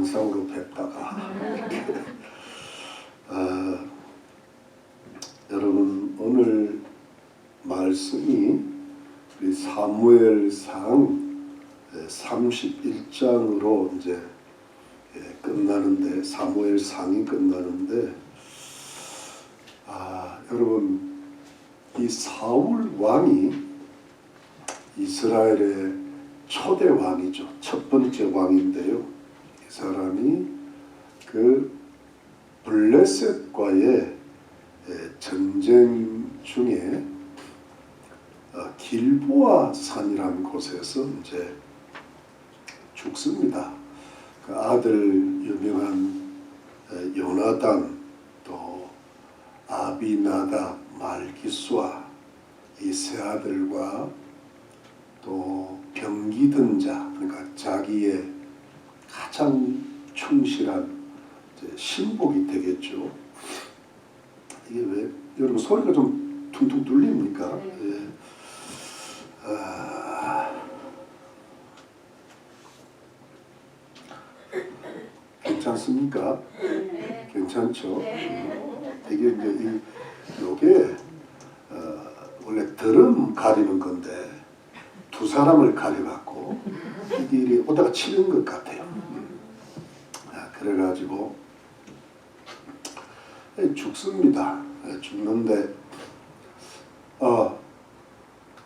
영상으로 뵙다가 여러분 오늘 말씀이 우리 사무엘상 31장으로 이제 끝나는데, 사무엘상이 끝나는데, 여러분 이 사울 왕이 이스라엘의 초대 왕이죠. 첫 번째 왕인데요. 이 사람이 그 블레셋과의 전쟁 중에 길보아 산이라는 곳에서 이제 죽습니다. 그 아들 유명한 요나단, 또 아비나답, 말기수아, 이 세 아들과 또 병기든 자, 그러니까 자기의 가장 충실한 신복이 되겠죠. 이게 왜 여러분 소리가 좀 퉁퉁 뚫립니까? 예. 괜찮습니까? 괜찮죠? 이게 이제 요게 원래 드럼 가리는 건데 두 사람을 가려갖고 이게 오다가 치는 것 같아요. 그래가지고 죽습니다. 죽는데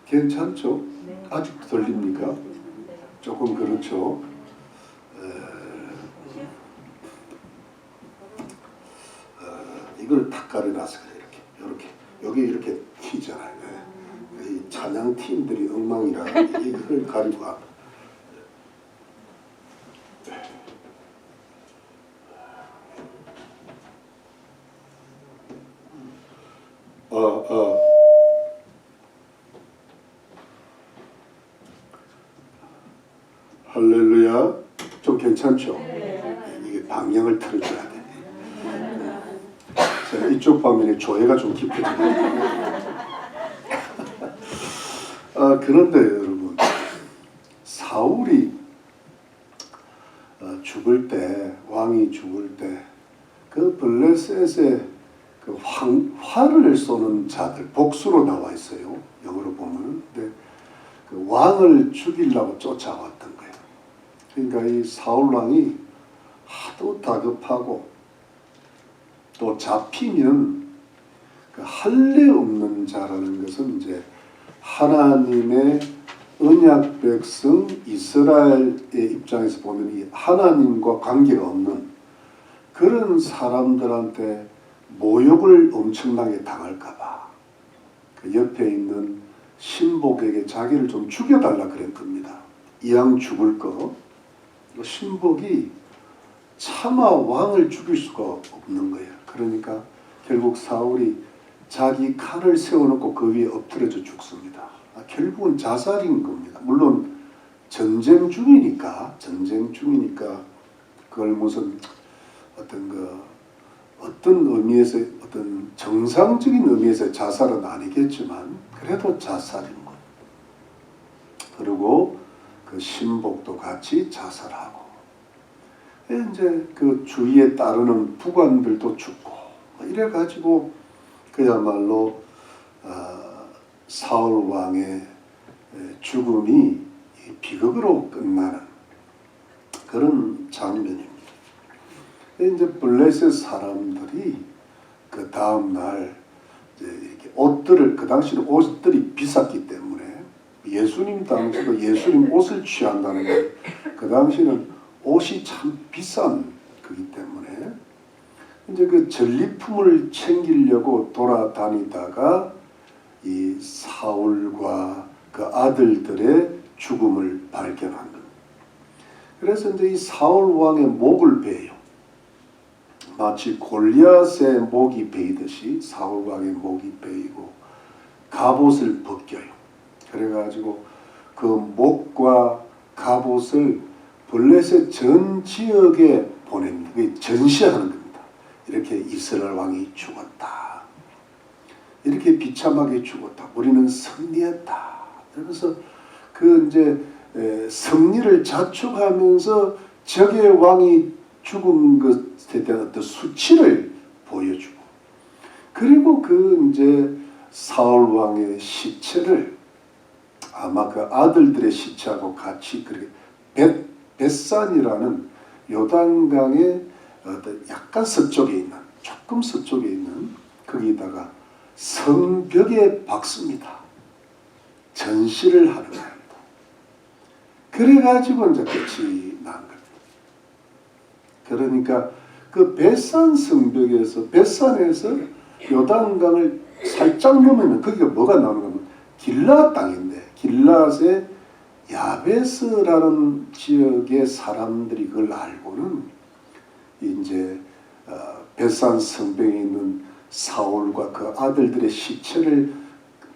괜찮죠? 아직도 들립니까? 조금 그렇죠. 이걸 탁 가려놔서 그래. 이렇게 여기 이렇게 튀잖아요. 이 찬양 팀들이 엉망이라 이걸 가리고 할렐루야. 좀 괜찮죠? 이게 방향을 틀어줘야 돼. 자, 이쪽 방면에 조회가 좀 깊어집니다. 그런데 여러분, 사울이 죽을 때, 왕이 죽을 때, 그 블레셋의 그 활을 쏘는 자들, 복수로 나와 있어요. 영어로 보면. 근데 그 왕을 죽이려고 쫓아왔던 거예요. 그러니까 이 사울 왕이 하도 다급하고 또 잡히면 그 할례 없는 자라는 것은 이제 하나님의 언약 백성 이스라엘의 입장에서 보면 이 하나님과 관계가 없는 그런 사람들한테 모욕을 엄청나게 당할까봐 그 옆에 있는 신복에게 자기를 좀 죽여달라 그랬 겁니다. 이왕 죽을 거. 신복이 차마 왕을 죽일 수가 없는 거예요. 그러니까 결국 사울이 자기 칼을 세워놓고 그 위에 엎드려져 죽습니다. 결국은 자살인 겁니다. 물론 전쟁 중이니까 그걸 무슨 어떤 의미에서 어떤 정상적인 의미에서 자살은 아니겠지만 그래도 자살인 거예요. 그리고 그 신복도 같이 자살하고 이제 그 주위에 따르는 부관들도 죽고 이래가지고 그야말로 사울 왕의 죽음이 비극으로 끝나는 그런 장면입니다. 이제 블레셋 사람들이 그 다음 날 이렇게 옷들을, 그 당시는 옷들이 비쌌기 때문에 예수님 당시도 예수님 옷을 취한다는 게 그 당시는 옷이 참 비싼 거기 때문에 이제 그 전리품을 챙기려고 돌아다니다가 이 사울과 그 아들들의 죽음을 발견한 겁니다. 그래서 이제 이 사울 왕의 목을 베요. 마치 골리앗의 목이 베이듯이 사울 왕의 목이 베이고 갑옷을 벗겨요. 그래가지고 그 목과 갑옷을 블레셋 전 지역에 보냅니다. 그게 전시하는 겁니다. 이렇게 이스라엘 왕이 죽었다. 이렇게 비참하게 죽었다. 우리는 승리했다. 그래서 그 이제 승리를 자축하면서 적의 왕이 죽은 것에 대한 어떤 수치를 보여주고, 그리고 그 이제 사울 왕의 시체를 아마 그 아들들의 시체하고 같이 그렇게 벳산이라는 요단강의 어떤 약간 서쪽에 있는, 조금 서쪽에 있는 거기다가 성벽에 박습니다. 전시를 하는 겁니다. 그래가지고 이제 끝이 난 겁니다. 그러니까 그 벳산 성벽에서, 벳산에서 요단강을 살짝 넘으면 거기가 뭐가 나오는가 하면 길랏 땅인데, 길랏의 야베스라는 지역의 사람들이 그걸 알고는 이제 벳산 성벽에 있는 사울과 그 아들들의 시체를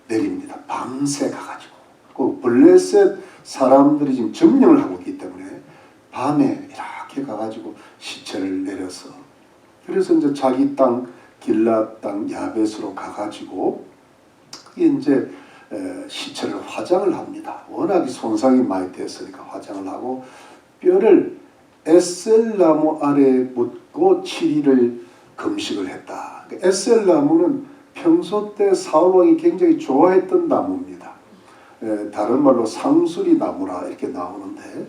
내립니다. 밤새 가가지고. 그 블레셋 사람들이 지금 점령을 하고 있기 때문에 밤에 이렇게 가가지고 시체를 내려서, 그래서 이제 자기 땅 길랏 땅 야벳으로 가가지고 그게 이제 시체를 화장을 합니다. 워낙 손상이 많이 됐으니까 화장을 하고 뼈를 에셀나무 아래에 묻고 7일을 금식을 했다. 에셀나무는 평소 때 사울왕이 굉장히 좋아했던 나무입니다. 다른 말로 상수리 나무라 이렇게 나오는데,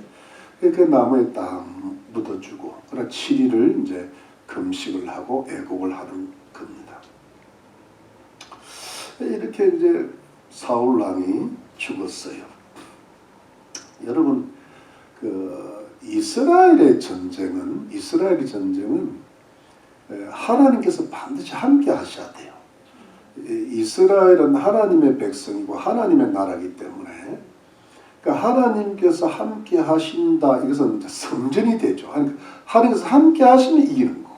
그 나무에 딱 묻어주고, 그러나 7일을 이제 금식을 하고 애곡을 하는 겁니다. 이렇게 이제 사울 왕이 죽었어요. 여러분, 그 이스라엘의 전쟁은 하나님께서 반드시 함께 하셔야 돼요. 이스라엘은 하나님의 백성이고 하나님의 나라이기 때문에, 그러니까 하나님께서 함께 하신다, 이것은 이제 성전이 되죠. 하나님께서 함께 하시면 이기는 거고,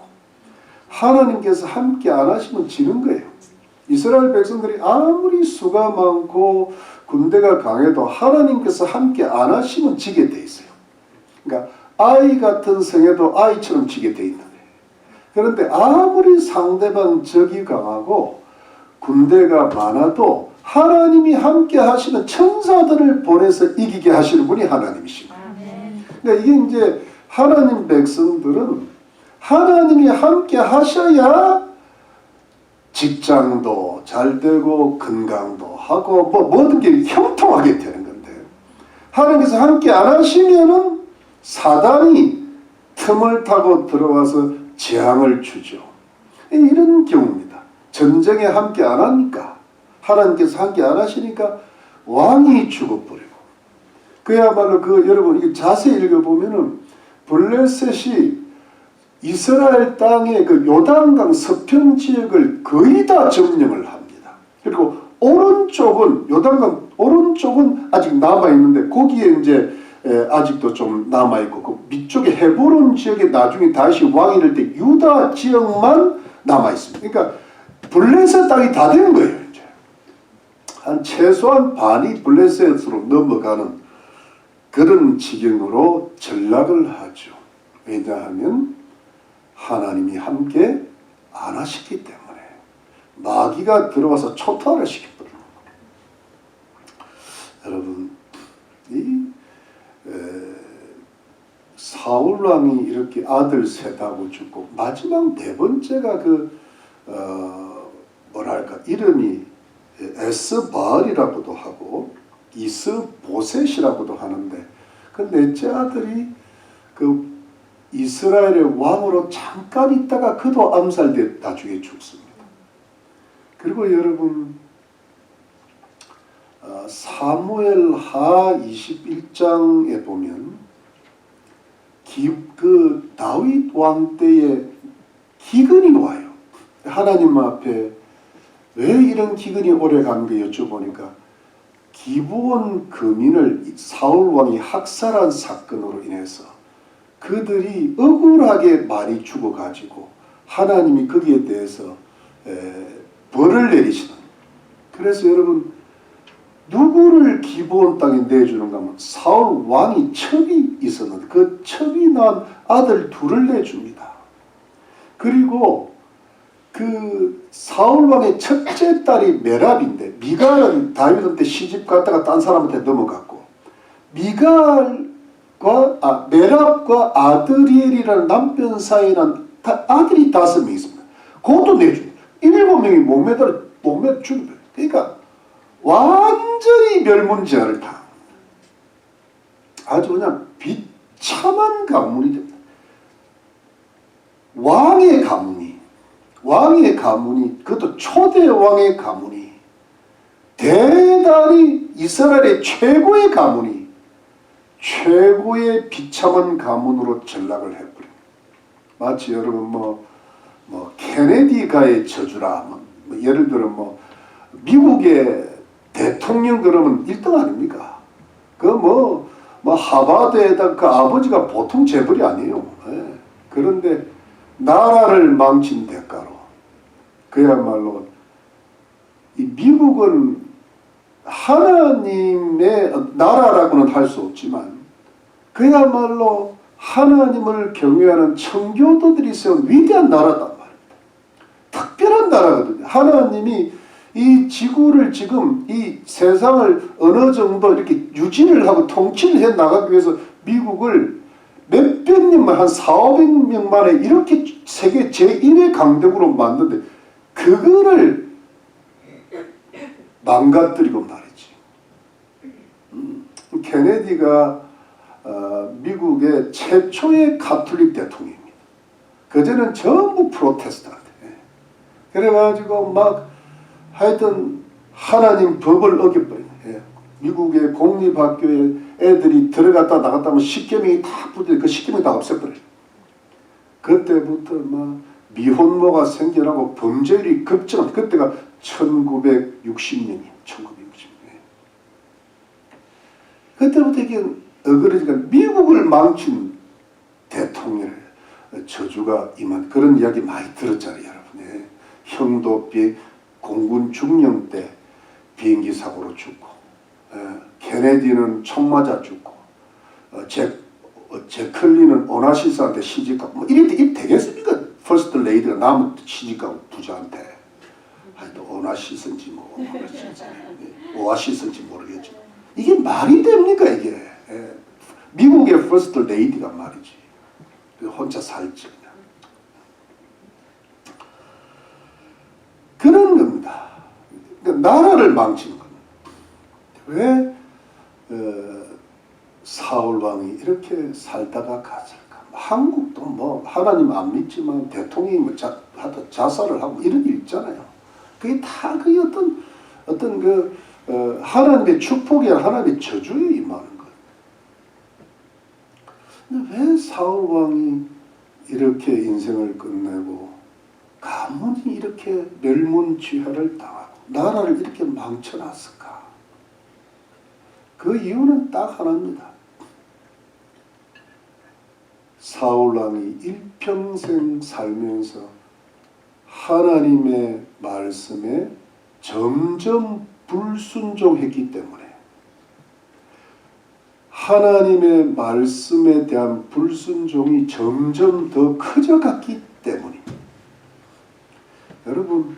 하나님께서 함께 안 하시면 지는 거예요. 이스라엘 백성들이 아무리 수가 많고 군대가 강해도 하나님께서 함께 안 하시면 지게 돼 있어요. 그러니까 아이 같은 성에도 아이처럼 지게 돼 있는 거예요. 그런데 아무리 상대방 적이 강하고 군대가 많아도 하나님이 함께 하시는 천사들을 보내서 이기게 하시는 분이 하나님이시고, 그러니까 이게 이제 하나님 백성들은 하나님이 함께 하셔야 직장도 잘 되고 건강도 하고 모든 게 형통하게 되는 건데, 하나님께서 함께 안 하시면은 사단이 틈을 타고 들어와서 재앙을 주죠. 이런 경우입니다. 전쟁에 함께 안 하니까, 하나님께서 함께 안 하시니까 왕이 죽어버리고, 그야말로 여러분 이게 자세히 읽어보면은 블레셋이 이스라엘 땅의 그 요단강 서편 지역을 거의 다 점령을 합니다. 그리고 오른쪽은, 요단강 오른쪽은 아직 남아있는데 거기에 이제 아직도 좀 남아있고, 그 밑쪽에 헤브론 지역에 나중에 다시 왕이 될 때 유다 지역만 남아있습니다. 그러니까 블레셋 땅이 다 된 거예요. 이제 한 최소한 반이 블레셋으로 넘어가는 그런 지경으로 전락을 하죠. 왜냐하면 하나님이 함께 안 하시기 때문에 마귀가 들어와서 초토화를 시켜버리는 거예요. 여러분, 이 사울왕이 이렇게 아들 셋하고 죽고, 마지막 네 번째가 뭐랄까 이름이 에스바알이라고도 하고 이스보셋이라고도 하는데, 그 넷째 아들이 그 이스라엘의 왕으로 잠깐 있다가 그도 암살돼 나중에 죽습니다. 그리고 여러분, 사무엘하 21장에 보면 그 다윗 왕 때에 기근이 와요. 하나님 앞에 왜 이런 기근이 오래 간 거 여쭤보니까 기브온 거민을 사울 왕이 학살한 사건으로 인해서 그들이 억울하게 많이 죽어가지고 하나님이 거기에 대해서 벌을 내리시는. 그래서 여러분, 누구를 기브온 땅에 내주는가 하면 사울 왕이 첩이 있었는데 그 첩이 낳은 아들 둘을 내줍니다. 그리고 그 사울 왕의 첫째 딸이 메랍인데, 미갈은 다윗한테 시집 갔다가 딴 사람한테 넘어갔고, 미갈은 메랍과 아드리엘이라는 남편 사이에는 아들이 5명 있습니다. 그것도 내줍니다. 7명이 목매달려 죽입니다. 그러니까 완전히 멸문지화를 당. 아주 그냥 비참한 가문이 됩니다. 왕의 가문이 그것도 초대 왕의 가문이 대단히 이스라엘의 최고의 가문이 최고의 비참한 가문으로 전락을 해버려. 마치 여러분 케네디가의 저주라. 예를 들어 미국의 대통령 그러면 1등 아닙니까? 하버드에다 그 아버지가 보통 재벌이 아니에요. 예. 그런데 나라를 망친 대가로 그야말로 이 미국은 하나님의 나라라고는 할 수 없지만 그야말로 하나님을 경외하는 청교도들이 세운 위대한 나라단 말입니다. 특별한 나라거든요. 하나님이 이 지구를 지금 이 세상을 어느 정도 이렇게 유지를 하고 통치를 해 나가기 위해서 미국을 몇백 년만 한 400~500년 만에 이렇게 세계 제1의 강대국으로 만드는데 그거를 망가뜨리고 말이지. 케네디가 미국의 최초의 가톨릭 대통령입니다. 그전에는 전부 프로테스탄트. 그래가지고 하여튼 하나님 법을 어겨버린. 미국의 공립학교에 애들이 들어갔다 나갔다 하면 10계명이 다 붙어 그 10계명 다 없애버려요. 그때부터 미혼모가 생겨나고 범죄율이 급증한 그때가 1960년이에요. 1960년. 그때부터 이게 어그러지가 미국을 망친 대통령을 저주가 임한 그런 이야기 많이 들었잖아요, 여러분. 형도 공군 중령 때 비행기 사고로 죽고, 케네디는 총 맞아 죽고, 제클린은 오나시스한테 시집가고, 이래 되겠습니까? 퍼스트 레이드가 남은 시집가고 부자한테. 하여튼 오나시스인지 오아시스인지 모르겠죠. 이게 말이 됩니까, 이게? 미국의 퍼스트 레이디가 말이지. 혼자 살지 그냥. 그런 겁니다. 그러니까 나라를 망치는 겁니다. 왜 사울 왕이 이렇게 살다가 갔을까? 한국도 하나님 안 믿지만 대통령이 자살을 하고 이런 일 있잖아요. 그게 다 그 어떤 하나님의 축복이 아니라 하나님의 저주에 임하는 거예요. 왜 사울 왕이 이렇게 인생을 끝내고 가문이 이렇게 멸문지화를 당하고 나라를 이렇게 망쳐놨을까? 그 이유는 딱 하나입니다. 사울 왕이 일평생 살면서 하나님의 말씀에 점점 불순종했기 때문에 하나님의 말씀에 대한 불순종이 점점 더 커져갔기 때문입니다. 여러분,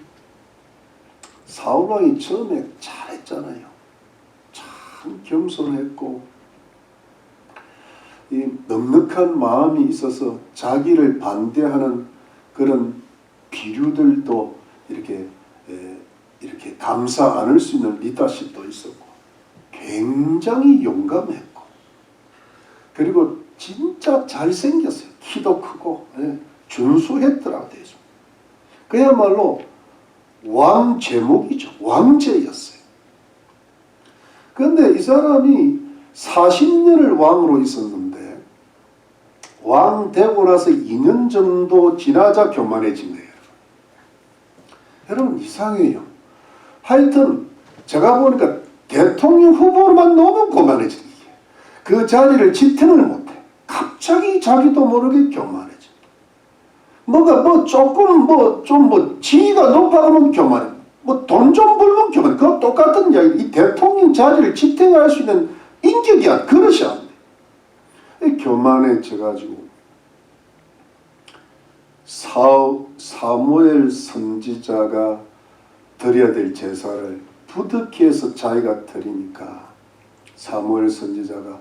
사울 왕이 처음에 잘했잖아요. 참 겸손했고 이 넉넉한 마음이 있어서 자기를 반대하는 그런 비류들도 이렇게 감싸 안을 수 있는 리더십도 있었고 굉장히 용감했고 그리고 진짜 잘생겼어요. 키도 크고 준수했더라고 되어 있습니다. 그야말로 왕 제목이죠. 왕제였어요. 그런데 이 사람이 40년을 왕으로 있었는데 왕 되고 나서 2년 정도 지나자 교만해진 거예요. 여러분 이상해요. 하여튼 제가 보니까 대통령 후보로만 너무 교만해진 거예요. 그 자리를 지탱을 못해. 갑자기 자기도 모르게 교만해져. 조금 지위가 높아가면 교만해. 돈 좀 벌면 교만해. 그거 똑같은 이야기. 이 대통령 자리를 지탱할 수 있는 인격이 그릇이 안 돼. 교만해져가지고 사무엘 선지자가 드려야 될 제사를 부득이해서 자기가 드리니까 사무엘 선지자가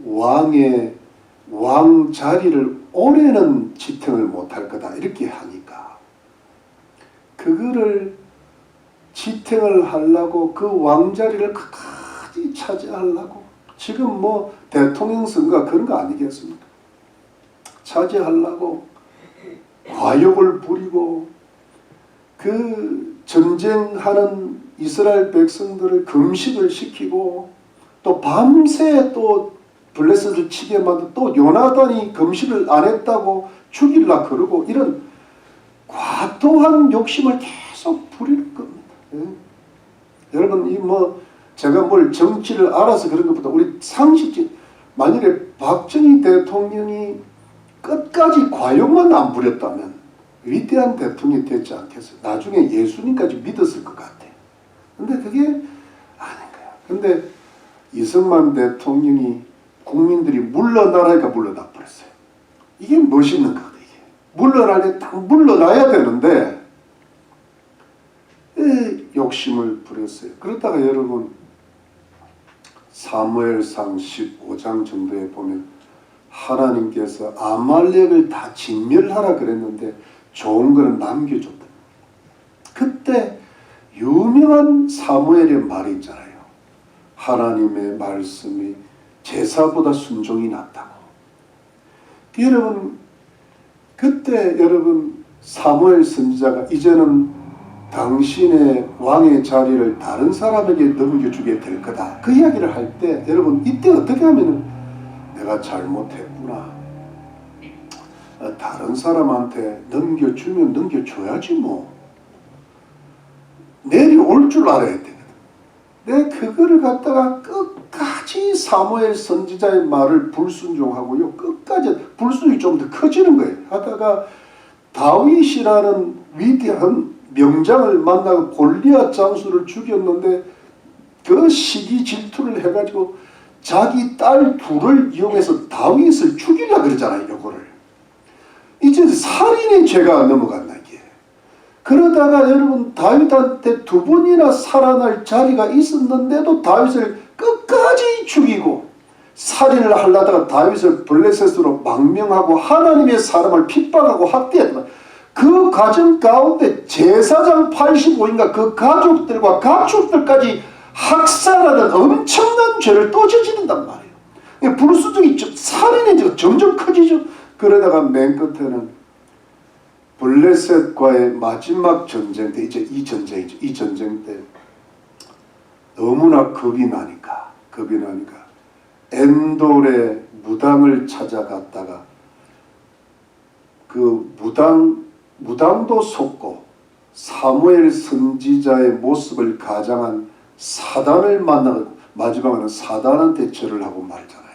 왕 자리를 올해는 지탱을 못할 거다 이렇게 하니까 그거를 지탱을 하려고 그 왕자리를 끝까지 차지하려고 지금 뭐 대통령 선거 그런 거 아니겠습니까? 차지하려고 과욕을 부리고 그 전쟁하는 이스라엘 백성들을 금식을 시키고 또 밤새 또 블레셋을 치게 만들고 또 요나단이 금식을 안 했다고 죽일라 그러고 이런 과도한 욕심을 계속 부리는 겁니다. 예? 여러분 이 뭐 제가 뭘 정치를 알아서 그런 것보다 우리 상식적 만일에 박정희 대통령이 끝까지 과욕만 안 부렸다면 위대한 대통령이 되지 않겠어요. 나중에 예수님까지 믿었을 것 같아요. 근데 그게 아닌 거야. 근데 이승만 대통령이 국민들이 물러나라니까 물러나 버렸어요. 이게 멋있는 거거든요. 물러날 때 딱 물러나야 되는데 욕심을 부렸어요. 그러다가 여러분 사무엘상 15장 정도에 보면 하나님께서 아말렉을 다 진멸하라 그랬는데 좋은 거는 남겨줬다. 그때 유명한 사무엘의 말이 있잖아요. 하나님의 말씀이 제사보다 순종이 낫다고. 여러분 그때 여러분 사무엘 선지자가 이제는 당신의 왕의 자리를 다른 사람에게 넘겨주게 될 거다. 그 이야기를 할 때 여러분 이때 어떻게 하면은 내가 잘못했구나. 다른 사람한테 넘겨주면 넘겨줘야지 뭐. 내려올 줄 알아야 되거든. 내가 그거를 갖다가 끝까지 사무엘 선지자의 말을 불순종하고요. 끝까지 불순종이 좀 더 커지는 거예요. 하다가 다윗이라는 위대한 명장을 만나고 골리앗 장수를 죽였는데 그 시기 질투를 해가지고 자기 딸 둘을 이용해서 다윗을 죽이려고 그러잖아요. 요거를. 이제 살인의 죄가 넘어간다 이게. 그러다가 여러분 다윗한테 두 번이나 살아날 자리가 있었는데도 다윗을 끝까지 죽이고 살인을 하려다가 다윗을 블레셋으로 망명하고 하나님의 사람을 핍박하고 학대했다. 그 과정 가운데 제사장 85인가 그 가족들과 가축들까지 학살하는 엄청난 죄를 또 저지른단 말이에요. 불순종이 살인의 죄가 점점 커지죠. 그러다가 맨 끝에는 블레셋과의 마지막 전쟁 때 이제 이 전쟁이죠. 이 전쟁 때 너무나 겁이 나니까 엔돌의 무당을 찾아갔다가 그 무당도 속고 사무엘 선지자의 모습을 가장한 사단을 만나고 마지막에는 사단한테 절을 하고 말잖아요.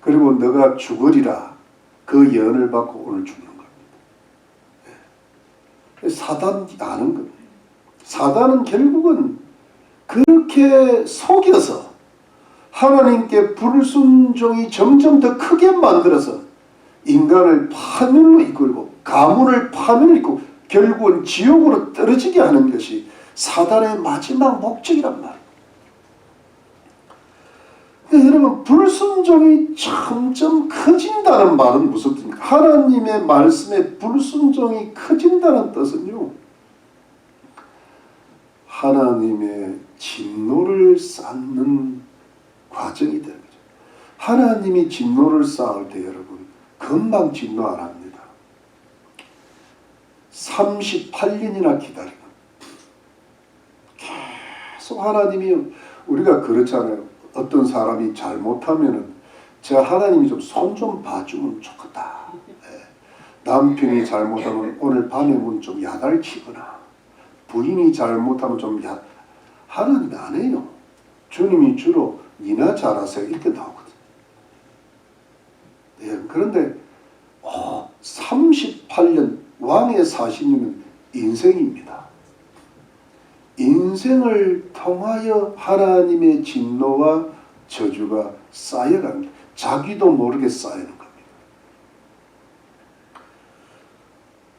그리고 너가 죽으리라 그 예언을 받고 오늘 죽는 겁니다. 사단이 아는 겁니다. 사단은 결국은 그렇게 속여서 하나님께 불순종이 점점 더 크게 만들어서 인간을 파멸로 이끌고 가문을 파멸로 이끌고 결국은 지옥으로 떨어지게 하는 것이 사단의 마지막 목적이란 말이에요. 그러니까 여러분 불순종이 점점 커진다는 말은 무슨 뜻입니까? 하나님의 말씀에 불순종이 커진다는 뜻은요. 하나님의 진노를 쌓는 과정이 되는 거죠. 하나님이 진노를 쌓을 때 여러분 금방 진노 안 합니다. 38년이나 기다리고 계속 하나님이 우리가 그렇잖아요. 어떤 사람이 잘못하면은 제가 하나님이 좀 손 좀 봐주면 좋겠다. 남편이 잘못하면 오늘 밤에는 좀 야단치거나 부인이 잘못하면 좀 하나님이 안 해요. 주님이 주로 니나 잘하세요 이렇게 나오거든요. 예, 그런데 38년 왕의 40년은 인생입니다. 인생을 통하여 하나님의 진노와 저주가 쌓여갑니다. 자기도 모르게 쌓이는 겁니다.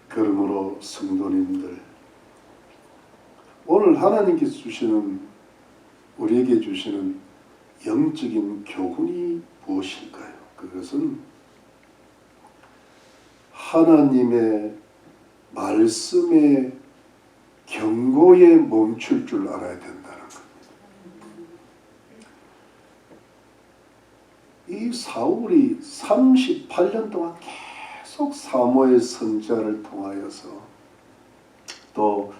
그러므로 성도님들 오늘 하나님께서 주시는 우리에게 주시는 영적인 교훈이 무엇일까요? 그것은 하나님의 말씀의 경고에 멈출 줄 알아야 된다는 겁니다. 이 사울이 38년 동안 계속 사무엘 선지자를 통하여서 또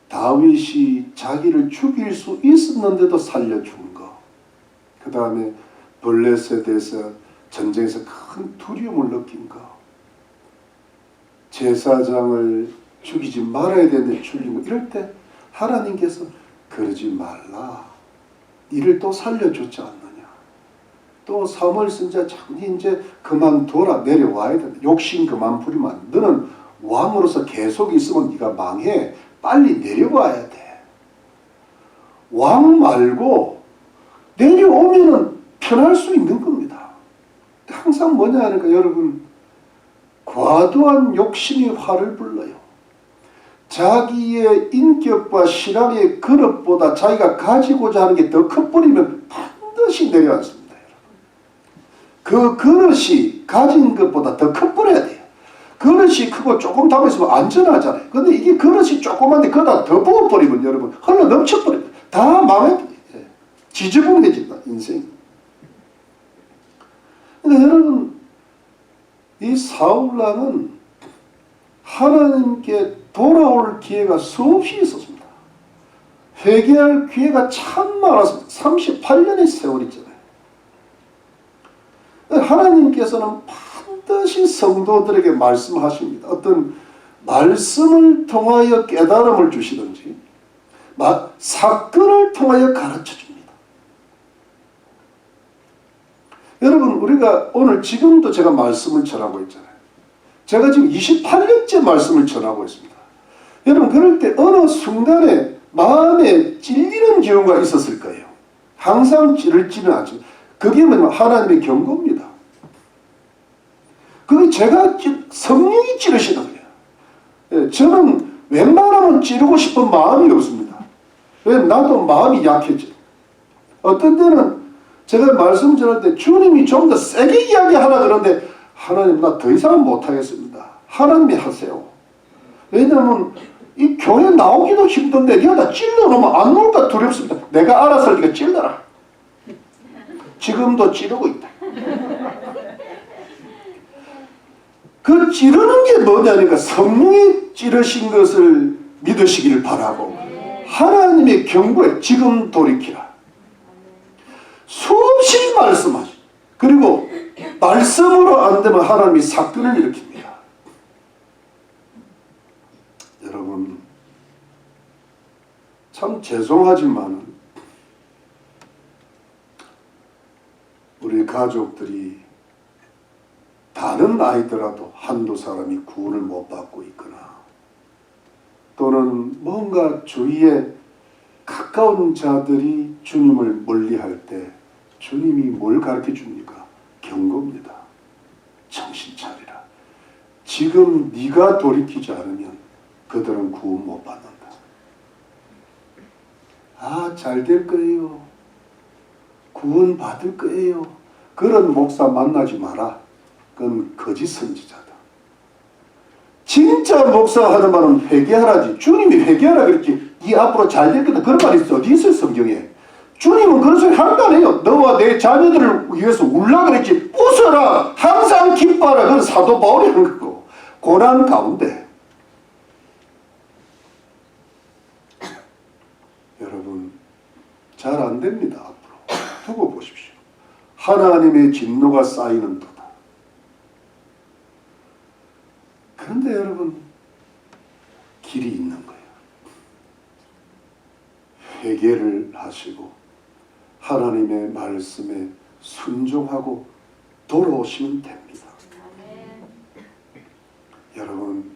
다윗이 자기를 죽일 수 있었는데도 살려준 거, 그 다음에 블레셋에서 전쟁에서 큰 두려움을 느낀 거, 제사장을 죽이지 말아야 되는데 죽인 거, 이럴 때 하나님께서 그러지 말라, 이를 또 살려줬지 않느냐. 또 사무엘 선지자 자꾸 이제 그만둬라, 내려와야 된다, 욕심 그만 부리면 안 돼. 너는 왕으로서 계속 있으면 네가 망해, 빨리 내려와야 돼. 왕 말고 내려오면은 편할 수 있는 겁니다. 항상 뭐냐 하니까 여러분, 과도한 욕심이 화를 불러요. 자기의 인격과 신앙의 그릇보다 자기가 가지고자 하는 게 더 커버리면 반드시 내려앉습니다. 그 그릇이 가진 것보다 더 커버려야 돼요. 그릇이 크고 조금 담아있으면 안전하잖아요. 근데 이게 그릇이 조그만데 그거다 더 부어버리면 여러분 흘러 넘쳐버립니다. 다 망해, 지저분해진다, 인생이. 그러니까 여러분, 이 사울왕은 하나님께 돌아올 기회가 수없이 있었습니다. 회개할 기회가 참 많았습니다. 38년의 세월이잖아요. 하나님께서는 반드시 성도들에게 말씀하십니다. 어떤 말씀을 통하여 깨달음을 주시든지 사건을 통하여 가르쳐 줍니다. 여러분, 우리가 오늘 지금도 제가 말씀을 전하고 있잖아요. 제가 지금 28년째 말씀을 전하고 있습니다. 여러분, 그럴 때 어느 순간에 마음에 찔리는 경우가 있었을 거예요. 항상 찌를지는 않지만 그게 뭐냐면 하나님의 경고입니다. 그게 제가 성령이 찌르시는 거예요. 저는 웬만하면 찌르고 싶은 마음이 없습니다. 왜? 나도 마음이 약해져. 어떤 때는 제가 말씀 전할 때 주님이 좀 더 세게 이야기하라 그러는데, 하나님 나 더 이상 못하겠습니다. 하나님이 하세요. 왜냐하면 이 교회 나오기도 힘든데 네가 다 찔러놓으면 안 나올까 두렵습니다. 내가 알아서 네가 찔러라. 지금도 찌르고 있다. 그 찌르는 게 뭐냐니까 성령이 찌르신 것을 믿으시길 바라고, 하나님의 경고에 지금 돌이키라. 수없이 말씀하시. 그리고 말씀으로 안 되면 하나님이 사건을 일으킵니다. 여러분, 참 죄송하지만 우리 가족들이 다른 아이더라도 한두 사람이 구원을 못 받고 있거나, 또는 뭔가 주위에 가까운 자들이 주님을 멀리할 때 주님이 뭘 가르쳐 줍니까? 경고입니다. 정신 차리라. 지금 네가 돌이키지 않으면 그들은 구원 못 받는다. 잘 될 거예요. 구원 받을 거예요. 그런 목사 만나지 마라. 그건 거짓 선지자다. 진짜 목사 하는 말은 회개하라지. 주님이 회개하라 그랬지. 네 앞으로 잘 될 거다. 그런 말이 어디 있어요, 성경에? 주님은 그런 소리 한 거 아니에요. 너와 내 자녀들을 위해서 울라 그랬지. 웃어라. 항상 기뻐하라. 그건 사도 바울이 하는 거고. 고난 가운데. 여러분, 잘 안 됩니다. 앞으로. 두고 보십시오. 하나님의 진노가 쌓이는 도다. 그런데 여러분, 길이 있는 거예요. 회개를 하시고 하나님의 말씀에 순종하고 돌아오시면 됩니다. 여러분,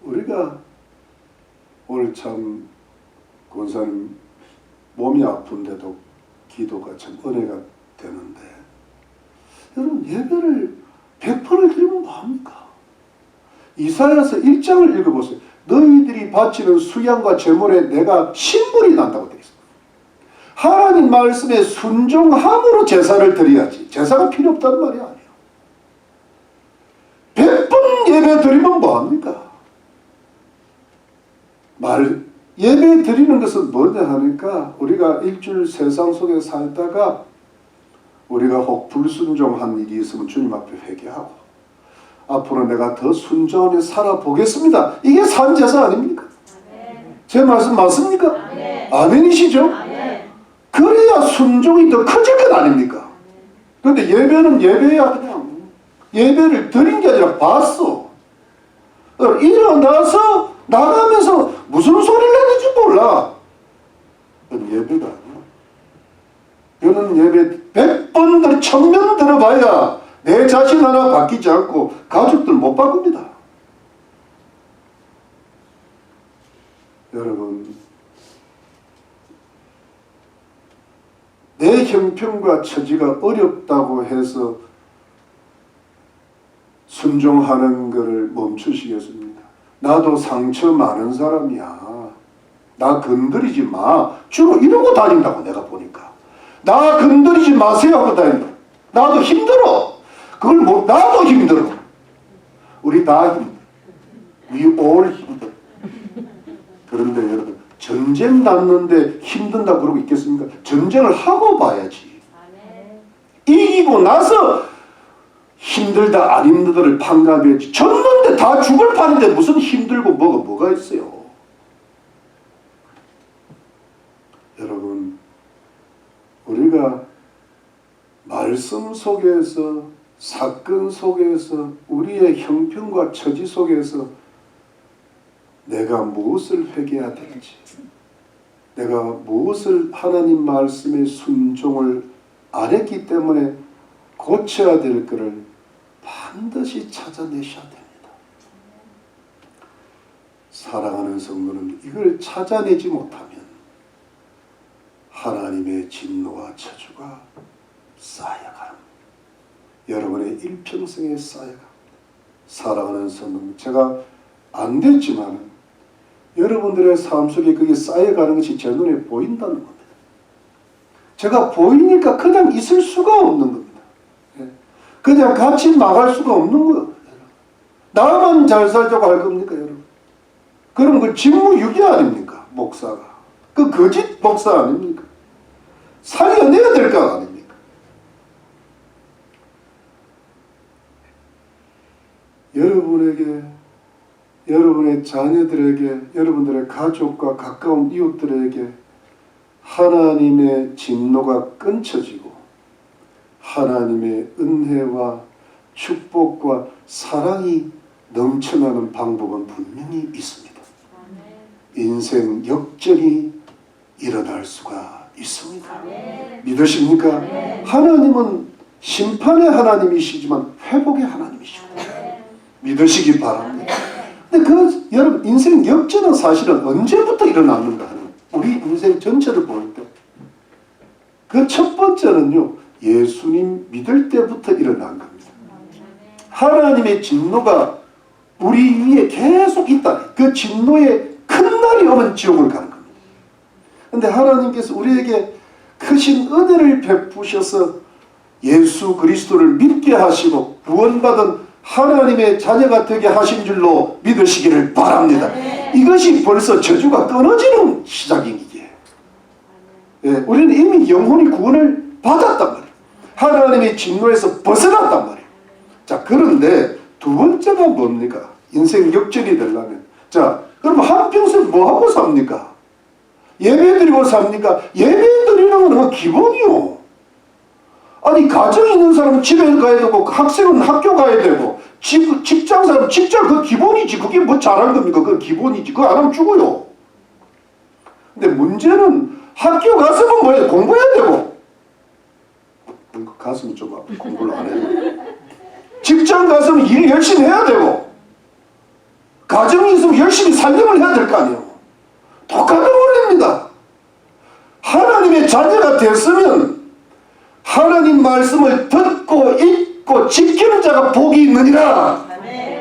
우리가 오늘 참 권사님 몸이 아픈데도 기도가 참 은혜가 되는데, 여러분 예배를 100%를 드리면 뭐합니까? 이사야서 1장을 읽어보세요. 너희들이 바치는 수양과 제물에 내가 신물이 난다고 되어 있습니다. 하나님 말씀에 순종함으로 제사를 드려야지. 제사가 필요 없다는 말이 아니에요. 100번 예배 드리면 뭐합니까? 예배 드리는 것은 뭐냐 하니까 우리가 일주일 세상 속에 살다가 우리가 혹 불순종한 일이 있으면 주님 앞에 회개하고 앞으로 내가 더 순종하며 살아보겠습니다. 이게 산제사 아닙니까? 제 말씀 맞습니까? 아멘이시죠? 그래야 순종이 더 커질 것 아닙니까? 그런데 예배는 예배야. 그냥 예배를 드린 게 아니라 봤어. 일어나서 나가면서 무슨 소리를 했는지 몰라. 그건 예배가 아니야. 그는 예배 100번 1000번 들어봐야 내 자신 하나 바뀌지 않고 가족들 못 바꿉니다. 여러분, 내 형편과 처지가 어렵다고 해서 순종하는 것을 멈추시겠습니다. 나도 상처 많은 사람이야. 나 건드리지 마. 주로 이러고 다닌다고 내가 보니까. 나 건드리지 마세요 하고 다닌다. 나도 힘들어. 그걸 나도 힘들어. 우리 다 힘들어. We all 힘들어. 그런데 여러분, 전쟁 났는데 힘든다고 그러고 있겠습니까? 전쟁을 하고 봐야지. 이기고 나서 힘들다 안 힘들다를 판가해야지. 졌는데 다 죽을 판인데 무슨 힘들고 뭐가 있어요. 여러분, 우리가 말씀 속에서 사건 속에서 우리의 형편과 처지 속에서 내가 무엇을 회개해야 될지, 내가 무엇을 하나님 말씀의 순종을 안 했기 때문에 고쳐야 될 것을 반드시 찾아내셔야 됩니다. 사랑하는 성도는 이걸 찾아내지 못하면 하나님의 진노와 저주가 쌓여가는, 여러분의 일평생에 쌓여갑니다. 사랑하는 성도는 제가 안 됐지만 여러분들의 삶 속에 그게 쌓여가는 것이 제 눈에 보인다는 겁니다. 제가 보이니까 그냥 있을 수가 없는 겁니다. 그냥 같이 나갈 수가 없는 거예요. 나만 잘 살자고 할 겁니까, 여러분? 그럼 그 직무유기 아닙니까, 목사가? 그 거짓 목사 아닙니까? 살려내야 될 거 아닙니까? 여러분에게, 여러분의 자녀들에게, 여러분들의 가족과 가까운 이웃들에게 하나님의 진노가 끊쳐지고 하나님의 은혜와 축복과 사랑이 넘쳐나는 방법은 분명히 있습니다. 인생 역전이 일어날 수가 있습니다. 믿으십니까? 하나님은 심판의 하나님이시지만 회복의 하나님이십니다. 믿으시기 바랍니다. 근데 여러분, 인생 역전은 사실은 언제부터 일어났는가 하는, 우리 인생 전체를 볼 때 그 첫 번째는요, 예수님 믿을 때부터 일어난 겁니다. 하나님의 진노가 우리 위에 계속 있다. 그 진노의 큰 날이 오면 지옥을 가는 겁니다. 그런데 하나님께서 우리에게 크신 은혜를 베푸셔서 예수 그리스도를 믿게 하시고 구원받은 하나님의 자녀가 되게 하신 줄로 믿으시기를 바랍니다. 이것이 벌써 저주가 끊어지는 시작이기에, 우리는 이미 영혼이 구원을 받았단 말이에요. 하나님의 진노에서 벗어났단 말이에요. 자, 그런데 두 번째가 뭡니까? 인생 역전이 되려면, 자, 그럼 한평생 뭐하고 삽니까? 예배드리고 삽니까? 예배드리는 건 기본이요. 아니, 가정에 있는 사람은 집에 가야 되고, 학생은 학교 가야 되고, 직장 사람은 직장, 그 기본이지. 그게 뭐 잘한 겁니까? 그건 기본이지. 그거 안 하면 죽어요. 근데 문제는 학교 갔으면 뭐해? 공부해야 되고. 가슴이 좀 아파. 공부를 안 해요. 직장 갔으면 일 열심히 해야 되고, 가정이 있으면 열심히 살림을 해야 될 거 아니에요. 똑같은 원리입니다. 하나님의 자녀가 됐으면 하나님 말씀을 듣고 읽고 지키는 자가 복이 있느니라.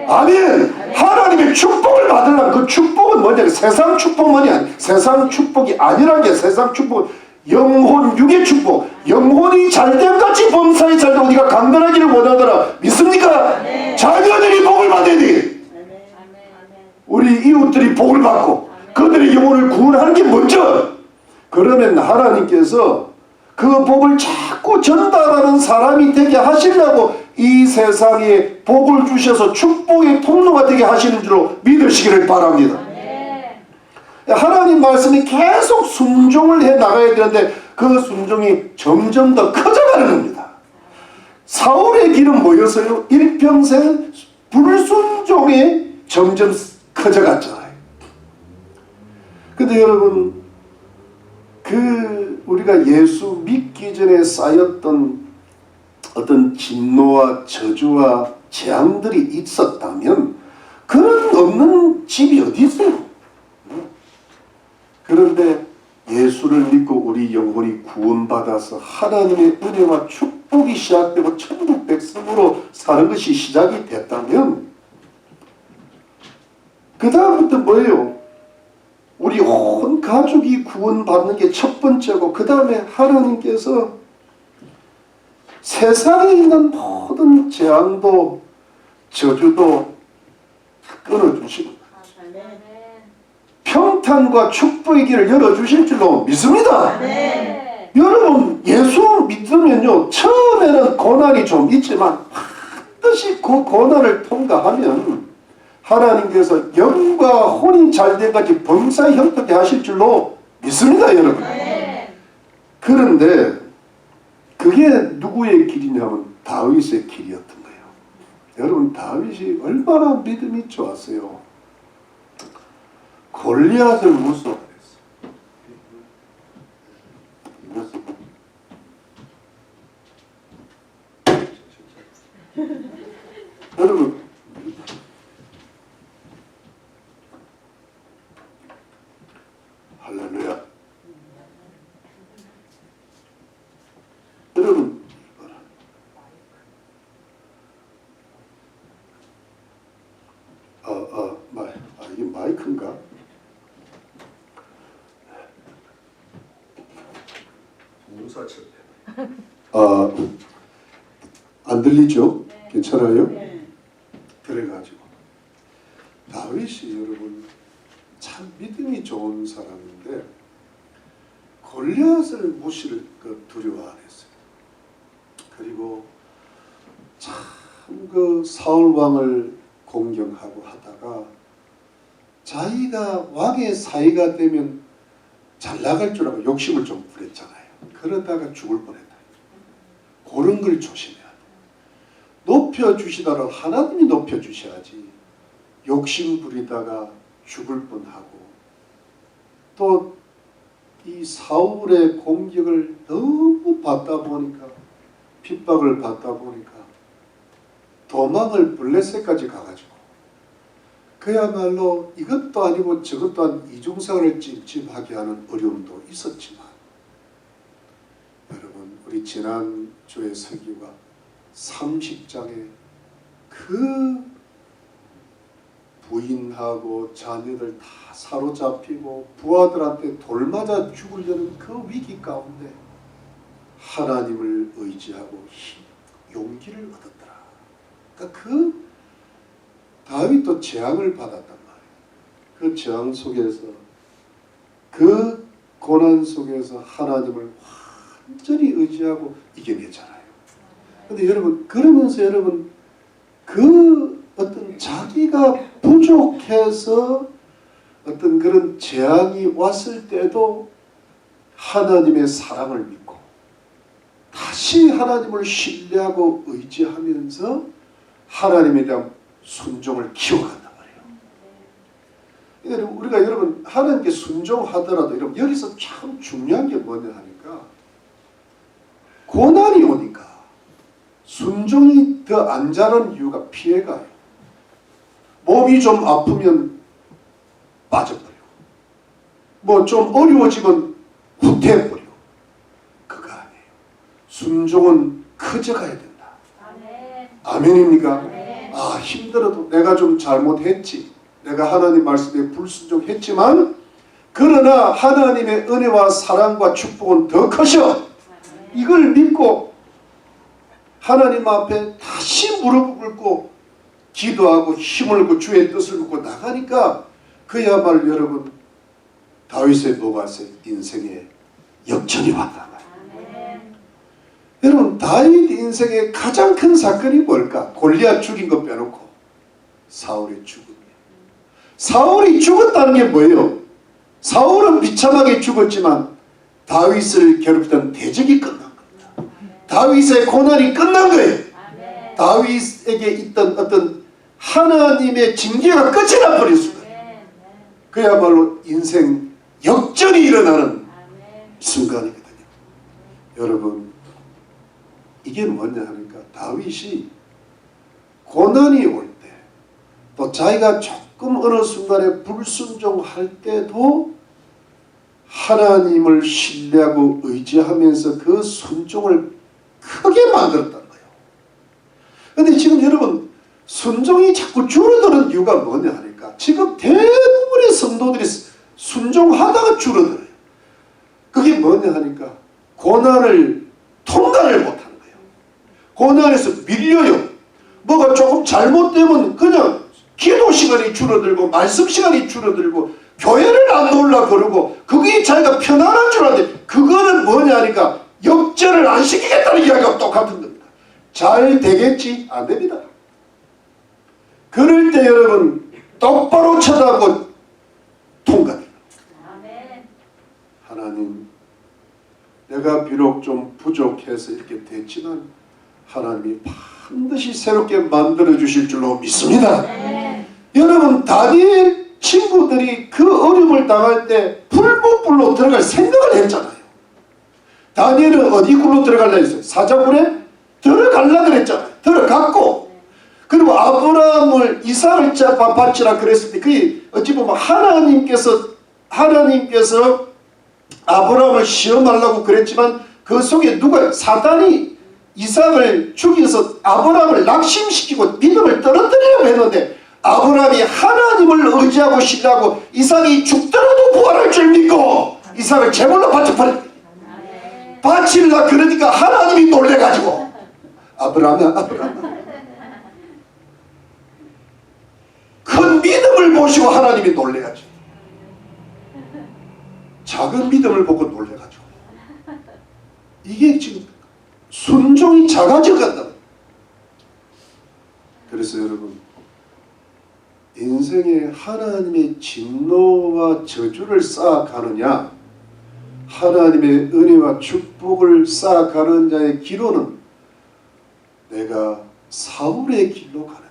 아멘. 하나님의 축복을 받으려면 그 축복은 뭐냐? 세상 축복만이 아니야. 세상 축복이 아니란 게, 세상 축복은 영혼 육의 축복, 영혼이 잘됨 같이 범사에 잘되고 우리가 강건하기를 원하더라. 믿습니까? 네. 자녀들이 복을 받아야 돼. 우리 이웃들이 복을 받고 그들의 영혼을 구원하는 게 먼저. 그러면 하나님께서 그 복을 자꾸 전달하는 사람이 되게 하시려고 이 세상에 복을 주셔서 축복의 통로가 되게 하시는 줄로 믿으시기를 바랍니다. 하나님 말씀이 계속 순종을 해 나가야 되는데 그 순종이 점점 더 커져가는 겁니다. 사울의 길은 뭐였어요? 일평생 불순종에 점점 커져갔잖아요. 근데 여러분, 우리가 예수 믿기 전에 쌓였던 어떤 진노와 저주와 재앙들이 있었다면 그런 없는 집이 어디 있어요? 그런데 예수를 믿고 우리 영혼이 구원받아서 하나님의 은혜와 축복이 시작되고 천국 백성으로 사는 것이 시작이 됐다면 그 다음부터 뭐예요? 우리 온 가족이 구원받는 게 첫 번째고 그 다음에 하나님께서 세상에 있는 모든 재앙도 저주도 끊어주시고 평탄과 축복의 길을 열어주실 줄로 믿습니다. 네. 여러분 예수 믿으면요 처음에는 고난이 좀 있지만 반드시 그 고난을 통과하면 하나님께서 영과 혼이 잘된 같이 범사에 형통케 하실 줄로 믿습니다. 여러분. 네. 그런데 그게 누구의 길이냐면 다윗의 길이었던 거예요. 여러분 다윗이 얼마나 믿음이 좋았어요. 골리앗을 무서워했어요. 여러분 할렐루야. 여러분 이게 마이크인가? 안 들리죠? 네. 괜찮아요? 네. 그래가지고 다윗이 여러분 참 믿음이 좋은 사람인데 골리앗을 무시를 두려워 안 했어요. 그리고 참 그 사울 왕을 공경하고 하다가 자기가 왕의 사이가 되면 잘 나갈 줄 알고 욕심을 좀 부렸잖아요. 그러다가 죽을 뻔했다. 그런 걸 조심해야 돼. 높여주시더라도 하나님이 높여주셔야지 욕심 부리다가 죽을 뻔하고 또 이 사울의 공격을 너무 받다 보니까 핍박을 받다 보니까 도망을 블레셋까지 가가지고 그야말로 이것도 아니고 저것도 아닌 이중생활을 찜찜하게 하는 어려움도 있었지만 여러분 우리 지난주에 설교가 30장에 그 부인하고 자녀들 다 사로잡히고 부하들한테 돌맞아 죽으려는 그 위기 가운데 하나님을 의지하고 용기를 얻었더라. 그러니까 그 다윗도 재앙을 받았단 말이에요. 그 재앙 속에서 그 고난 속에서 하나님을 완전히 의지하고 이겨내잖아요. 근데 여러분 그러면서 여러분 그 어떤 자기가 부족해서 어떤 그런 재앙이 왔을 때도 하나님의 사랑을 믿고 다시 하나님을 신뢰하고 의지하면서 하나님에 대한 순종을 키워간단 말이에요. 우리가 여러분 하나님께 순종하더라도 여러분 여기서 참 중요한 게 뭐냐 하니까 고난이 오니까 순종이 더 안 자라는 이유가 피해가요. 몸이 좀 아프면 빠져버리고 뭐 좀 어려워지면 후퇴해버리고 그거 아니에요. 순종은 커져가야 된다. 아멘입니까? 아 힘들어도 내가 좀 잘못했지. 내가 하나님 말씀에 불순종했지만 그러나 하나님의 은혜와 사랑과 축복은 더 커셔. 이걸 믿고 하나님 앞에 다시 무릎 꿇고 기도하고 힘을 얻고 주의 뜻을 묻고 나가니까 그야말로 여러분 다윗의 모가세 인생에 역전이 왔단 말이에요. 여러분 다윗 인생의 가장 큰 사건이 뭘까? 골리앗 죽인 거 빼놓고 사울의 죽음이에요. 사울이 죽었다는 게 뭐예요? 사울은 비참하게 죽었지만 다윗을 괴롭히던 대적이 끝난 겁니다. 다윗의 고난이 끝난 거예요. 다윗에게 있던 어떤 하나님의 징계가 끝이 나버렸습니다. 그야말로 인생 역전이 일어나는 순간이거든요. 여러분 이게 뭐냐 하니까 다윗이 고난이 올 때 또 자기가 조금 어느 순간에 불순종할 때도 하나님을 신뢰하고 의지하면서 그 순종을 크게 만들었다는 거예요. 그런데 지금 여러분 순종이 자꾸 줄어드는 이유가 뭐냐 하니까 지금 대부분의 성도들이 순종하다가 줄어들어요. 그게 뭐냐 하니까 고난을 통과를 못하는 거예요. 고난에서 밀려요. 뭐가 조금 잘못되면 그냥 기도 시간이 줄어들고 말씀 시간이 줄어들고 교회를 안 나오려 그러고 그게 자기가 편안한 줄 알았는데 그거는 뭐냐 하니까 역전을 안 시키겠다는 이야기가 똑같은 겁니다. 잘 되겠지? 안 됩니다. 그럴 때 여러분 똑바로 쳐다보고 통과됩니다. 하나님 내가 비록 좀 부족해서 이렇게 됐지만 하나님이 반드시 새롭게 만들어 주실 줄로 믿습니다. 여러분 다니엘 친구들이 그 어려움을 당할 때 풀무불로 들어갈 생각을 했잖아요. 다니엘은 어디 굴로 들어갈라 했어요? 사자굴에 들어갈라 그랬잖아요. 들어갔고 그리고 아브라함을 이삭을 바치라 그랬을 때 그게 어찌 보면 하나님께서 아브라함을 시험하려고 그랬지만 그 속에 누가 사단이 이삭을 죽여서 아브라함을 낙심시키고 믿음을 떨어뜨리려고 했는데 아브라함이 하나님을 의지하고 신뢰하고 이삭이 죽더라도 부활할 줄 믿고 이삭을 제물로 바쳐버렸다. 바칠라 그러니까 하나님이 놀래가지고 아브라함아 큰 믿음을 보시고 하나님이 놀래야지. 작은 믿음을 보고 놀래가지고 이게 지금 순종이 작아져 간다. 그래서 여러분 인생에 하나님의 진노와 저주를 쌓아가느냐 하나님의 은혜와 축복을 쌓아가는 자의 기로는 내가 사울의 길로 가느냐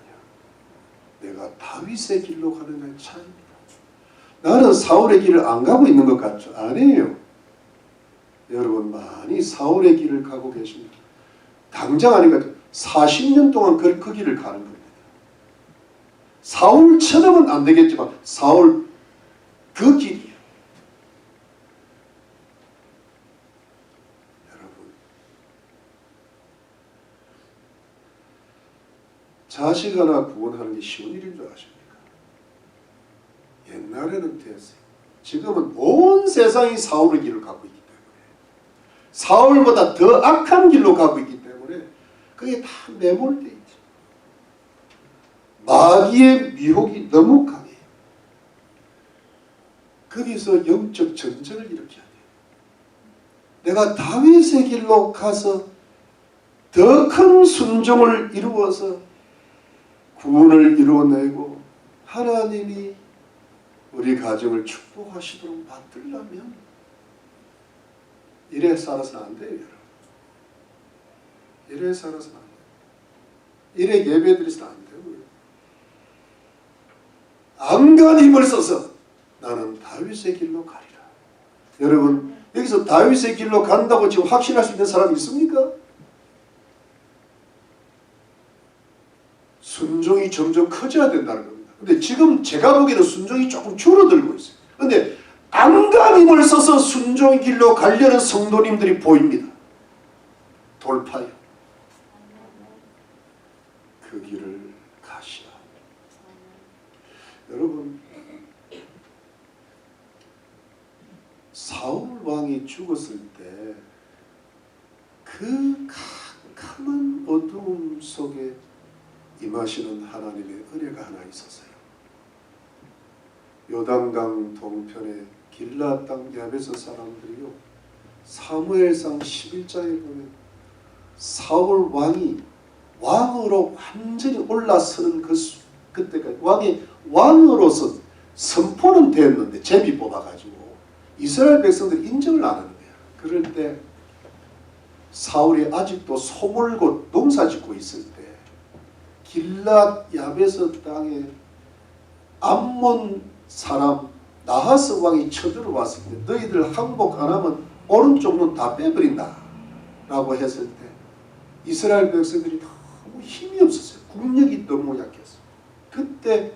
내가 다윗의 길로 가느냐의 차이입니다. 나는 사울의 길을 안 가고 있는 것 같죠? 아니에요. 여러분 많이 사울의 길을 가고 계십니다. 당장 아니까 40년 동안 그 길을 가는 겁니다. 사울처럼은 안 되겠지만 사울 그 길이에요. 여러분 자식 하나 구원하는 게 쉬운 일인 줄 아십니까? 옛날에는 됐어요. 지금은 온 세상이 사울의 길을 가고 있기 때문에 사울보다 더 악한 길로 가고 있기 때문에 그게 다 매몰되어 있죠. 마귀의 미혹이 너무 강해요. 거기서 영적 전쟁을 일으켜야 돼요. 내가 다윗의 길로 가서 더 큰 순종을 이루어서 구원을 이루어내고 하나님이 우리 가정을 축복하시도록 만들려면 이래 살아서는 안 돼요. 여러분. 이래 살아서는 안 돼요. 이래 예배드리서는 안 돼요. 안간 힘을 써서 나는 다윗의 길로 가리라. 여러분 여기서 다윗의 길로 간다고 지금 확신할 수 있는 사람이 있습니까? 순종이 점점 커져야 된다는 겁니다. 근데 지금 제가 보기에는 순종이 조금 줄어들고 있어요. 근데 안간 힘을 써서 순종의 길로 가려는 성도님들이 보입니다. 돌파요. 그 길을 가시라. 여러분 죽었을 때 그 캄캄한 어두움 속에 임하시는 하나님의 은혜가 하나 있었어요. 요단강 동편의 길라 땅 야베스 사람들이요, 사무엘상 11장에 보면 사울 왕이 왕으로 완전히 올라서는 그때까지 왕으로서 선포는 되었는데 제비 뽑아가지고 이스라엘 백성들이 인정을 안 하는 거야. 그럴 때 사울이 아직도 소몰고 농사짓고 있을 때 길랏 야베스 땅에 암몬 사람 나하스 왕이 쳐들어왔을 때 너희들 항복 안 하면 오른쪽 눈 다 빼버린다 라고 했을 때 이스라엘 백성들이 너무 힘이 없었어요. 국력이 너무 약했어요. 그때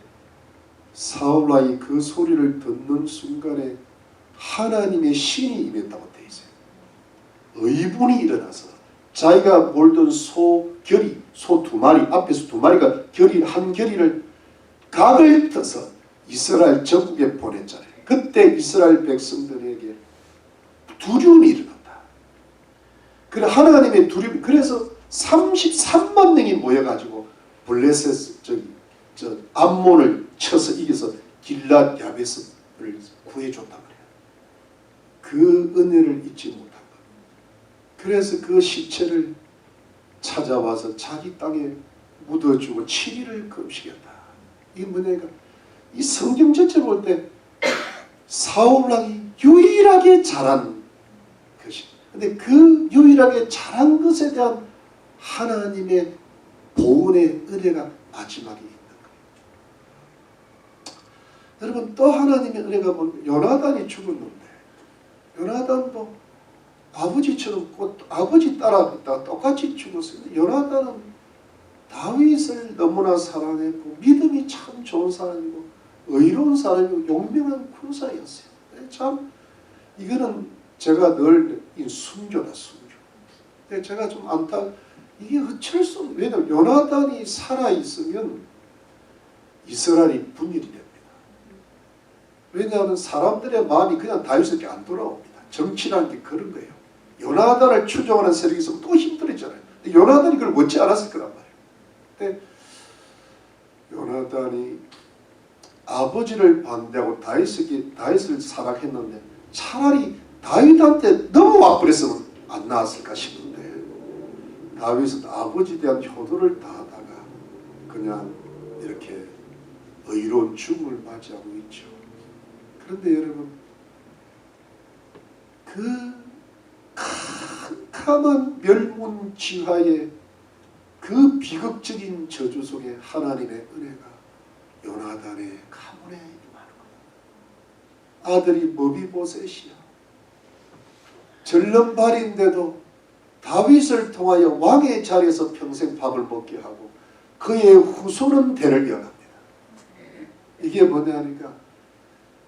사울 왕이 그 소리를 듣는 순간에 하나님의 신이 임했다고 되어 있어요. 의분이 일어나서 자기가 몰던 소 두 마리, 앞에서 두 마리가 한 결의를 각을 떠서 이스라엘 전국에 보냈잖아요. 그때 이스라엘 백성들에게 두려움이 일어난다. 그래 하나님의 두려움이, 그래서 33만 명이 모여가지고 블레셋 암몬을 쳐서 이겨서 길랏 야베스를 구해줬단 말이에요. 그 은혜를 잊지 못한 것. 그래서 그 시체를 찾아와서 자기 땅에 묻어주고 7일을 금식했다. 이게 뭐냐니까 이 성경 전체를 볼 때 사울왕이 유일하게 잘한 것이, 근데 그 유일하게 잘한 것에 대한 하나님의 보은의 은혜가 마지막에 있는 거예요. 여러분 또 하나님의 은혜가 보면 요나단이 죽었는데 요나단도 아버지처럼 아버지 따라갔다가 똑같이 죽었어요. 요나단은 다윗을 너무나 사랑했고 믿음이 참 좋은 사람이고 의로운 사람이고 용맹한 군사였어요. 참 이거는 제가 늘 순교다, 순교. 근데 제가 좀 이게 어쩔 수 없는, 왜냐하면 요나단이 살아있으면 이스라엘이 분열이 됩니다. 왜냐하면 사람들의 마음이 그냥 다윗에게 안 돌아옵니다. 정치라는 게 그런 거예요. 요나단을 추종하는 세력이 있으면 또 힘들어지잖아요. 요나단이 그걸 못지 않았을 거란 말이에요. 근데 요나단이 아버지를 반대하고 다윗을 사랑했는데 차라리 다윗한테 넘어와 버렸으면 안 나왔을까 싶은데 다윗은 아버지에 대한 효도를 다하다가 그냥 이렇게 의로운 죽음을 맞이하고 있죠. 그런데 여러분 그 캄캄한 멸문지하의 그 비극적인 저주 속에 하나님의 은혜가 요나단의 가문에 임하는 거예요. 아들이 머비보셋이야. 절름발인데도 다윗을 통하여 왕의 자리에서 평생 밥을 먹게 하고 그의 후손은 대를 이어갑니다. 이게 뭐냐니까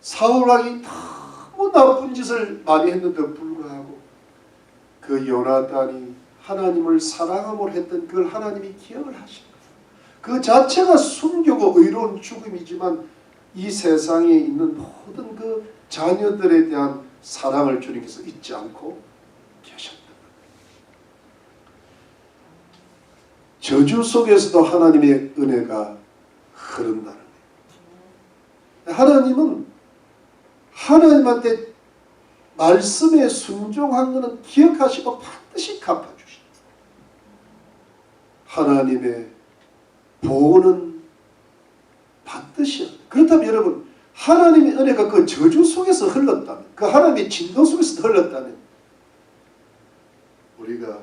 사울왕이 너무 나쁜 짓을 많이 했는데도 불구하고 그 요나단이 하나님을 사랑함으로 했던 그걸 하나님이 기억을 하시는 거예요. 그 자체가 순교고 의로운 죽음이지만 이 세상에 있는 모든 그 자녀들에 대한 사랑을 주님께서 잊지 않고 계셨다. 저주 속에서도 하나님의 은혜가 흐른다는 거예요. 하나님은 하나님한테 말씀에 순종한 것은 기억하시고 반드시 갚아주십니다. 하나님의 보호는 반드시. 그렇다면 여러분 하나님의 은혜가 그 저주 속에서 흘렀다면, 그 하나님의 진노 속에서 흘렀다면 우리가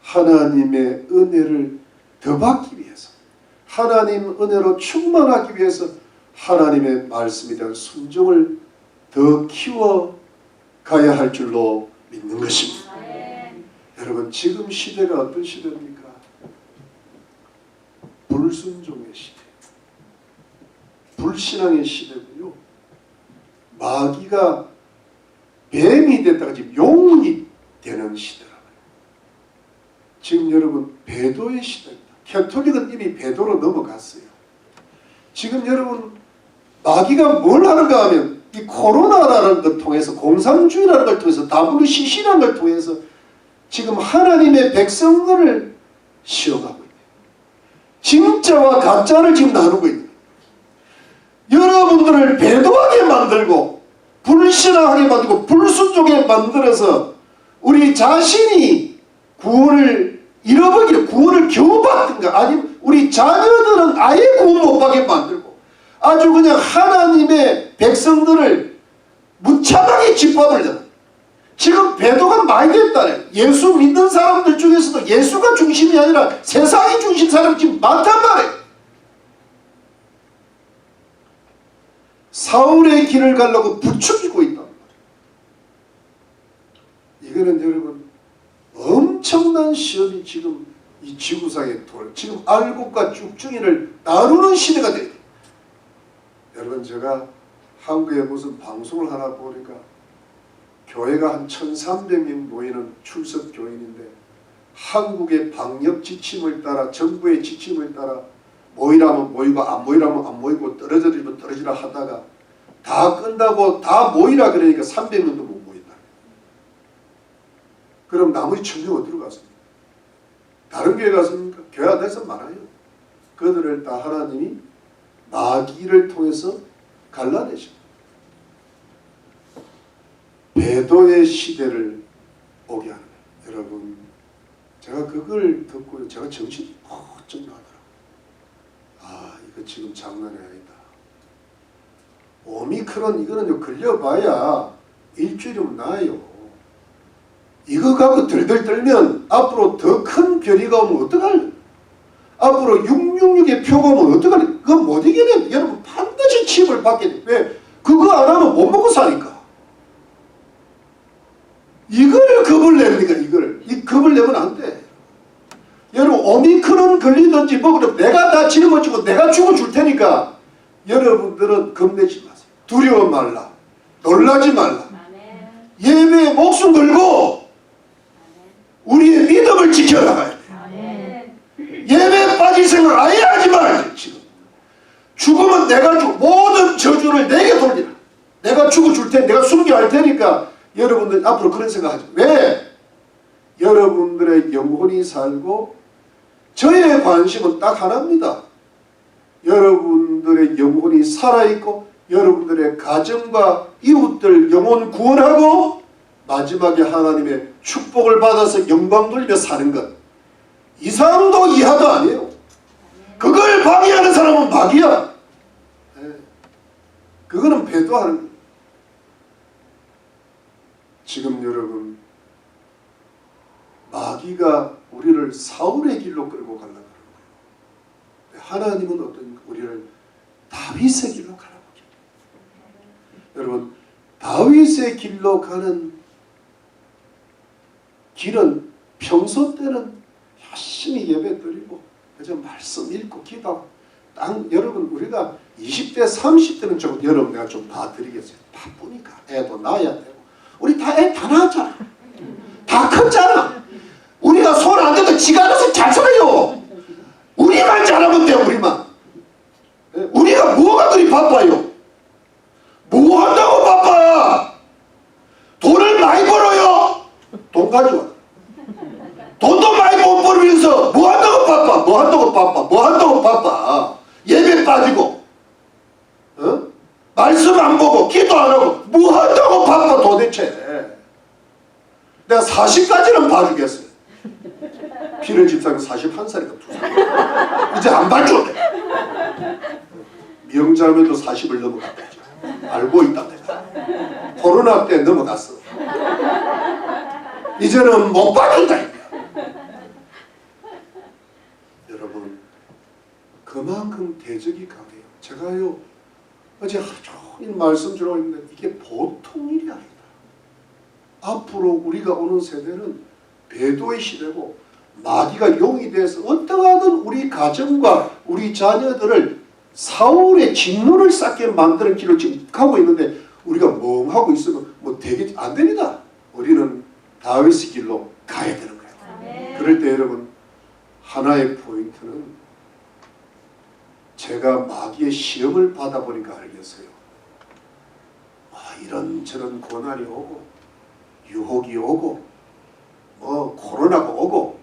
하나님의 은혜를 더 받기 위해서, 하나님 은혜로 충만하기 위해서 하나님의 말씀에 대한 순종을 더 키워가야 할 줄로 믿는 것입니다. 여러분 지금 시대가 어떤 시대입니까? 불순종의 시대, 불신앙의 시대고요. 마귀가 뱀이 됐다가 지금 용이 되는 시대라고요. 지금 여러분 배도의 시대입니다. 캐톨릭은 이미 배도로 넘어갔어요. 지금 여러분 마귀가 뭘 하는가 하면 이 코로나라는 걸 통해서, 공산주의라는 걸 통해서, WCC라는 걸 통해서 지금 하나님의 백성들을 시험하고 있는, 진짜와 가짜를 지금 나누고 있는, 여러분들을 배도하게 만들고 불신앙하게 만들고 불순종하게 만들어서 우리 자신이 구원을 잃어버리고 구원을 겨우 받든가, 아니면 우리 자녀들은 아예 구원 못 받게 만들고 아주 그냥 하나님의 백성들을 무참하게 짓밟으려는, 지금 배도가 많이 됐다네. 예수 믿는 사람들 중에서도 예수가 중심이 아니라 세상이 중심 사람이 지금 많단 말이에요. 사울의 길을 가려고 부추기고 있단 말이에요. 이거는 여러분 엄청난 시험이 지금 이 지구상에 지금 알곡과 쭉중이를 나누는 시대가 돼요. 여러분, 제가 한국에 무슨 방송을 하나 보니까 교회가 한 1,300명 모이는 출석 교인인데 한국의 방역 지침을 따라, 정부의 지침을 따라 모이라면 모이고 안 모이라면 안 모이고 떨어지면 떨어지라 하다가 다 끈다고 다 모이라 그러니까 300명도 못 모인다. 그럼 나머지 1,000명 어디로 갔습니까? 다른 교회 갔습니까? 교회 안에서 많아요. 그들을 다 하나님이 마귀를 통해서 갈라내십니다. 배도의 시대를 오게 하는 거예요. 여러분, 제가 그걸 듣고 제가 정신이 번쩍 나더라고요. 아, 이거 지금 장난이 아니다. 오미크론 이거는 걸려봐야 일주일이면 나아요. 이거 갖고 들들 떨면 앞으로 더 큰 변이가 오면 어떡할래? 앞으로 666의 표가 오면 어떡할래? 그거 못 이기면 여러분 반드시 칩을 받게 돼. 왜? 그거 안 하면 못 먹고 사니까. 이걸 겁을 냅니까? 이 겁을 내면 안 돼. 여러분, 오미크론 걸리든지 뭐 그럼 내가 다 짊어지고 내가 죽어줄 테니까 여러분들은 겁내지 마세요. 두려워 말라. 놀라지 말라. 예배에 목숨 걸고 우리의 믿음을 지켜나가야 돼. 예배에 빠질 생각 아예 하지 말아요. 지금 죽으면 내가 모든 저주를 내게 돌리라. 내가 죽어줄 테니, 내가 숨겨할 테니까 여러분들 앞으로 그런 생각하죠. 왜? 여러분들의 영혼이 살고 저의 관심은 딱 하나입니다. 여러분들의 영혼이 살아있고 여러분들의 가정과 이웃들 영혼 구원하고 마지막에 하나님의 축복을 받아서 영광 돌리며 사는 것. 이상도 이하도 아니에요. 그걸 방해하는 사람은 마귀야. 그거는 배도하는 거예요. 지금 여러분, 마귀가 우리를 사울의 길로 끌고 가려고 하는 거예요. 하나님은 어떤 우리를 다윗의 길로 가라고 해요. 여러분, 다윗의 길로 가는 길은 평소 때는 열심히 예배 드리고 그저 말씀 읽고 기도하고 여러분, 우리가 20대 30대는 좀 여러분 내가 좀 봐드리겠어요. 바쁘니까 애도 낳아야 되고 우리 다 애 다 낳았잖아. 다 컸잖아. 우리가 손 안 대도 지가 알아서 잘 살아요. 우리만 잘하면 돼요. 우리만. 우리가 뭐가 그리 바빠요? 뭐 한다고 바빠? 돈을 많이 벌어요. 돈 가져와. 돈도 많이 못 벌면서 뭐 한다고 바빠? 뭐 한다고 바빠? 뭐 한다고 바빠? 예배 빠지고 말씀 안 보고 기도 안 하고 뭐 한다고 바빠 도대체. 내가 40까지는 봐주겠어요. 피를 집사님 41살이니까 2살. 이제 안 봐줘. 명자매도 40을 넘어갔죠. 알고 있다 내가. 코로나 때 넘어갔어. 이제는 못 봐준다. 여러분, 그만큼 대적이 강해요. 제가요 어제 하루 종일 말씀 주라고 했는데 이게 보통 일이 아니다. 앞으로 우리가 오는 세대는 배도의 시대고 마귀가 용이 돼서 어떠하든 우리 가정과 우리 자녀들을 사울의 진노를 쌓게 만드는 길을 지금 가고 있는데 우리가 멍하고 있으면 뭐 되게 안 됩니다. 우리는 다윗의 길로 가야 되는 거예요. 그럴 때 여러분, 하나의 포인트는 제가 마귀의 시험을 받아보니까 알겠어요. 이런저런 고난이 오고 유혹이 오고 코로나가 오고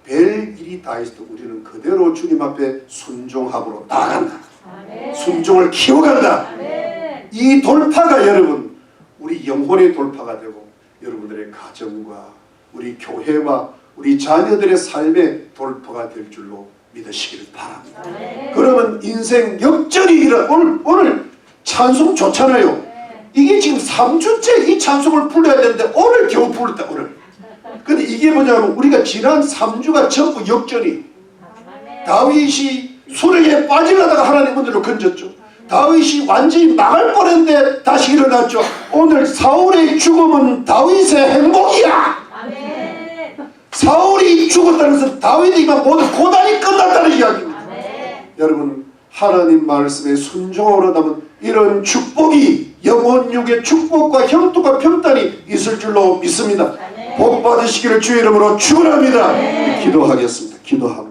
별일이 다 있어도 우리는 그대로 주님 앞에 순종함으로 나아간다. 아멘. 순종을 키워간다. 아멘. 이 돌파가 여러분 우리 영혼의 돌파가 되고 여러분들의 가정과 우리 교회와 우리 자녀들의 삶의 돌파가 될 줄로 믿으시기를 바랍니다. 아멘. 그러면 인생 역전이 오늘 찬송 좋잖아요. 이게 지금 3주째 이 찬송을 불러야 되는데 오늘 겨우 불렀다. 오늘. 근데 이게 뭐냐면 우리가 지난 3주가 전부 역전이 다윗이 수렁에 빠지려다가 하나님 은혜로 건졌죠. 다윗이 완전히 망할 뻔했는데 다시 일어났죠. 오늘 사울의 죽음은 다윗의 행복이야. 아멘. 사울이 죽었다는 것은 다윗이가 모든 고난이 끝났다는 이야기입니다. 아멘. 여러분 하나님 말씀에 순종하고 나면 이런 축복이 영혼 육의 축복과 형통과 평단이 있을 줄로 믿습니다. 복 받으시기를 주의 이름으로 축원합니다. 기도하겠습니다. 기도합니다.